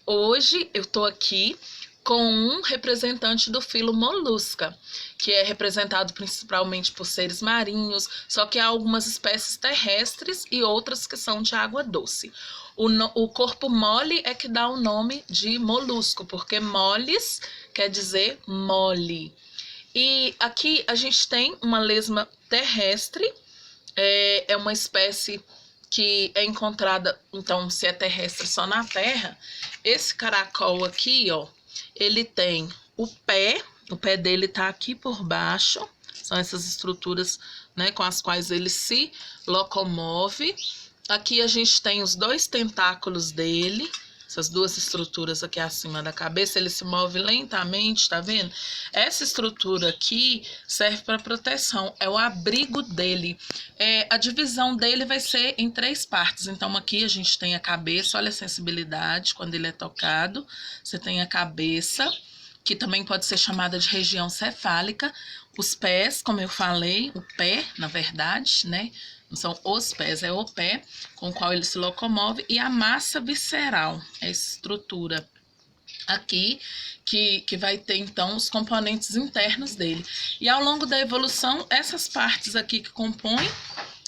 Hoje eu tô aqui com um representante do filo Molusca, que é representado principalmente por seres marinhos, só que há algumas espécies terrestres e outras que são de água doce. O corpo mole é que dá o nome de molusco, porque moles quer dizer mole. E aqui a gente tem uma lesma terrestre, é uma espécie que é encontrada, então, se é terrestre só na terra. Esse caracol aqui, ó, ele tem o pé dele tá aqui por baixo, são essas estruturas, né, com as quais ele se locomove. Aqui a gente tem os dois tentáculos dele, essas duas estruturas aqui acima da cabeça, ele se move lentamente, tá vendo? Essa estrutura aqui serve para proteção, é o abrigo dele. A divisão dele vai ser em três partes. Então aqui a gente tem a cabeça, olha a sensibilidade quando ele é tocado. Você tem a cabeça, que também pode ser chamada de região cefálica. Os pés, como eu falei, o pé, na verdade, né? Não são os pés, é o pé com o qual ele se locomove, e a massa visceral, essa estrutura aqui, que vai ter então os componentes internos dele. E ao longo da evolução, essas partes aqui que compõem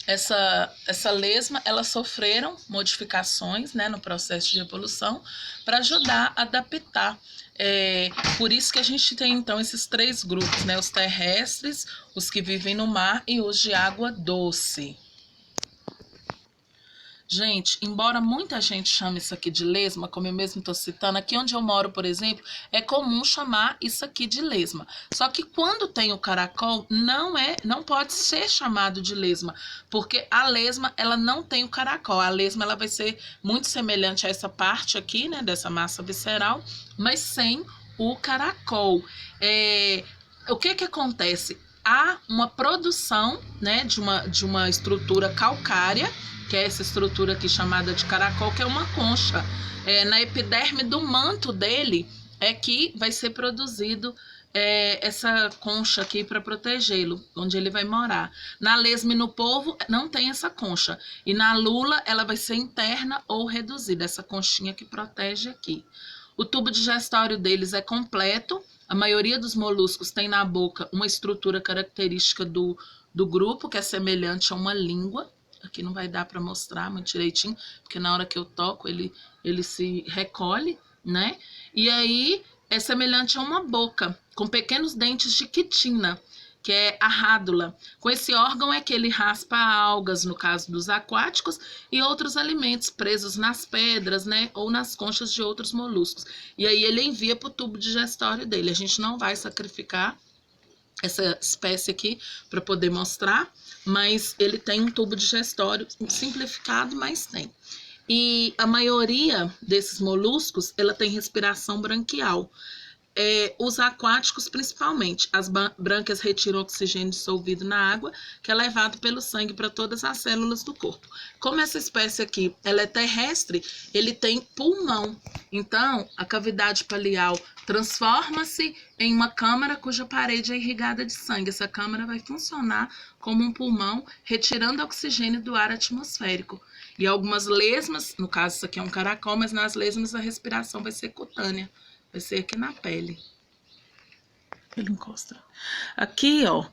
essa lesma, elas sofreram modificações, né, no processo de evolução para ajudar a adaptar. Por isso que a gente tem então esses três grupos, né, os terrestres, os que vivem no mar e os de água doce. Gente, embora muita gente chame isso aqui de lesma, como eu mesmo estou citando, aqui onde eu moro, por exemplo, é comum chamar isso aqui de lesma. Só que quando tem o caracol, não pode ser chamado de lesma, porque a lesma, ela não tem o caracol. A lesma, ela vai ser muito semelhante a essa parte aqui, né, dessa massa visceral, mas sem o caracol. O que acontece? Há uma produção, né, de uma estrutura calcária, que é essa estrutura aqui chamada de caracol, que é uma concha. Na epiderme do manto dele é que vai ser produzido essa concha aqui para protegê-lo, onde ele vai morar. Na lesma e no polvo não tem essa concha. E na lula ela vai ser interna ou reduzida, essa conchinha que protege aqui. O tubo digestório deles é completo. A maioria dos moluscos tem na boca uma estrutura característica do grupo, que é semelhante a uma língua. Aqui não vai dar para mostrar muito direitinho, porque na hora que eu toco ele se recolhe, né? E aí é semelhante a uma boca, com pequenos dentes de quitina, que é a rádula. Com esse órgão é que ele raspa algas, no caso dos aquáticos, e outros alimentos presos nas pedras, né? Ou nas conchas de outros moluscos. E aí ele envia para o tubo digestório dele. A gente não vai sacrificar essa espécie aqui para poder mostrar, mas ele tem um tubo digestório simplificado, mas tem. E a maioria desses moluscos, ela tem respiração branquial. Os aquáticos, principalmente, as brânquias retiram oxigênio dissolvido na água, que é levado pelo sangue para todas as células do corpo. Como essa espécie aqui, ela é terrestre, ele tem pulmão. Então, a cavidade palial transforma-se em uma câmara cuja parede é irrigada de sangue. Essa câmara vai funcionar como um pulmão, retirando oxigênio do ar atmosférico. E algumas lesmas, no caso isso aqui é um caracol, mas nas lesmas a respiração vai ser cutânea. Vai ser aqui na pele. Ele encosta. Aqui, ó,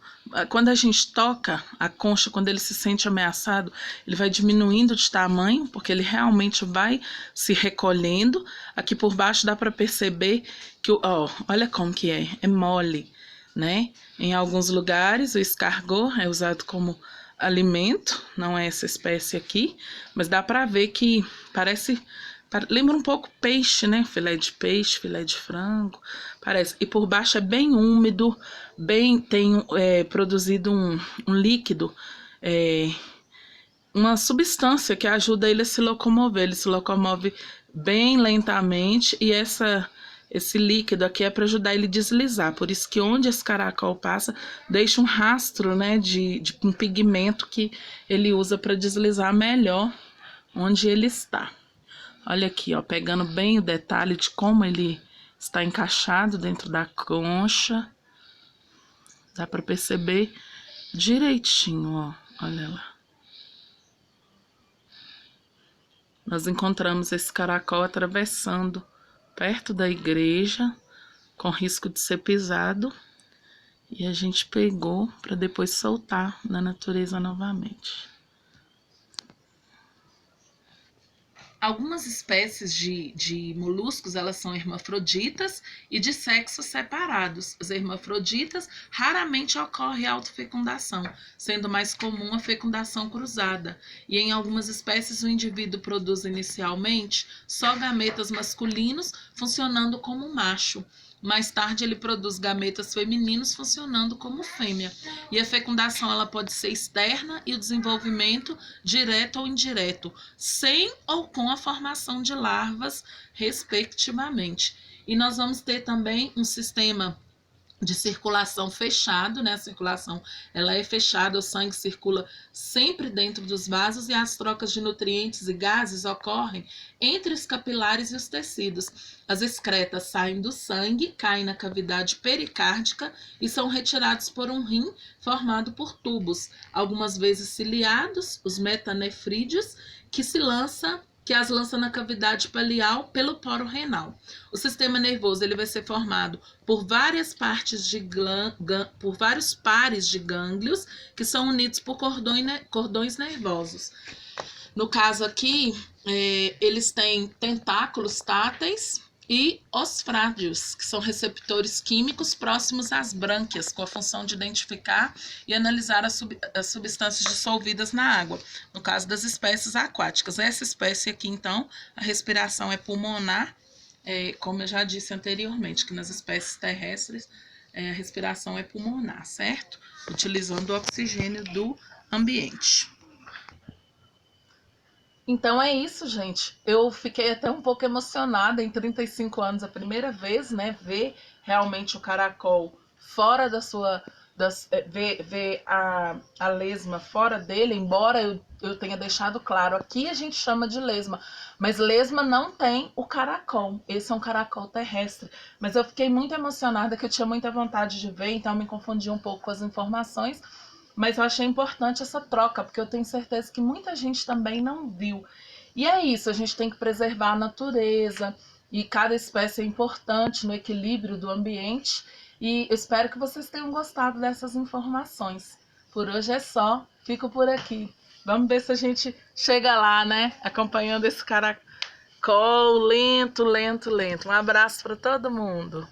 quando a gente toca a concha, quando ele se sente ameaçado, ele vai diminuindo de tamanho, porque ele realmente vai se recolhendo. Aqui por baixo dá para perceber que, ó, olha como que é mole, né? Em alguns lugares o escargot é usado como alimento, não é essa espécie aqui, mas dá para ver que lembra um pouco peixe, né? Filé de peixe, filé de frango, parece. E por baixo é bem úmido, tem produzido um líquido, uma substância que ajuda ele a se locomover. Ele se locomove bem lentamente e esse líquido aqui é para ajudar ele a deslizar. Por isso que onde esse caracol passa, deixa um rastro, né, de um pigmento que ele usa para deslizar melhor onde ele está. Olha aqui, ó, pegando bem o detalhe de como ele está encaixado dentro da concha. Dá para perceber direitinho, ó. Olha lá. Nós encontramos esse caracol atravessando perto da igreja, com risco de ser pisado, e a gente pegou para depois soltar na natureza novamente. Algumas espécies de moluscos, elas são hermafroditas e de sexos separados. As hermafroditas raramente ocorre autofecundação, sendo mais comum a fecundação cruzada. E em algumas espécies o indivíduo produz inicialmente só gametas masculinos, funcionando como macho. Mais tarde ele produz gametas femininos funcionando como fêmea. E a fecundação ela pode ser externa e o desenvolvimento direto ou indireto, sem ou com a formação de larvas, respectivamente. E nós vamos ter também um sistema de circulação fechado, né? A circulação ela é fechada, o sangue circula sempre dentro dos vasos e as trocas de nutrientes e gases ocorrem entre os capilares e os tecidos. As excretas saem do sangue, caem na cavidade pericárdica e são retirados por um rim formado por tubos, algumas vezes ciliados, os metanefrídeos, que as lança na cavidade palial pelo poro renal. O sistema nervoso ele vai ser formado por vários pares de gânglios que são unidos por cordões nervosos. No caso aqui, eles têm tentáculos táteis e osfrádeos, que são receptores químicos próximos às brânquias, com a função de identificar e analisar as substâncias dissolvidas na água, no caso das espécies aquáticas. Essa espécie aqui, então, a respiração é pulmonar, como eu já disse anteriormente, que nas espécies terrestres a respiração é pulmonar, certo? Utilizando o oxigênio do ambiente. Então é isso, gente. Eu fiquei até um pouco emocionada em 35 anos, a primeira vez, né? Ver realmente o caracol fora da sua... ver a lesma fora dele, embora eu tenha deixado claro, aqui a gente chama de lesma, mas lesma não tem o caracol, esse é um caracol terrestre. Mas eu fiquei muito emocionada, que eu tinha muita vontade de ver, então me confundi um pouco com as informações, mas eu achei importante essa troca, porque eu tenho certeza que muita gente também não viu. E é isso, a gente tem que preservar a natureza, e cada espécie é importante no equilíbrio do ambiente, e eu espero que vocês tenham gostado dessas informações. Por hoje é só, fico por aqui. Vamos ver se a gente chega lá, né? Acompanhando esse caracol lento, lento, lento. Um abraço para todo mundo.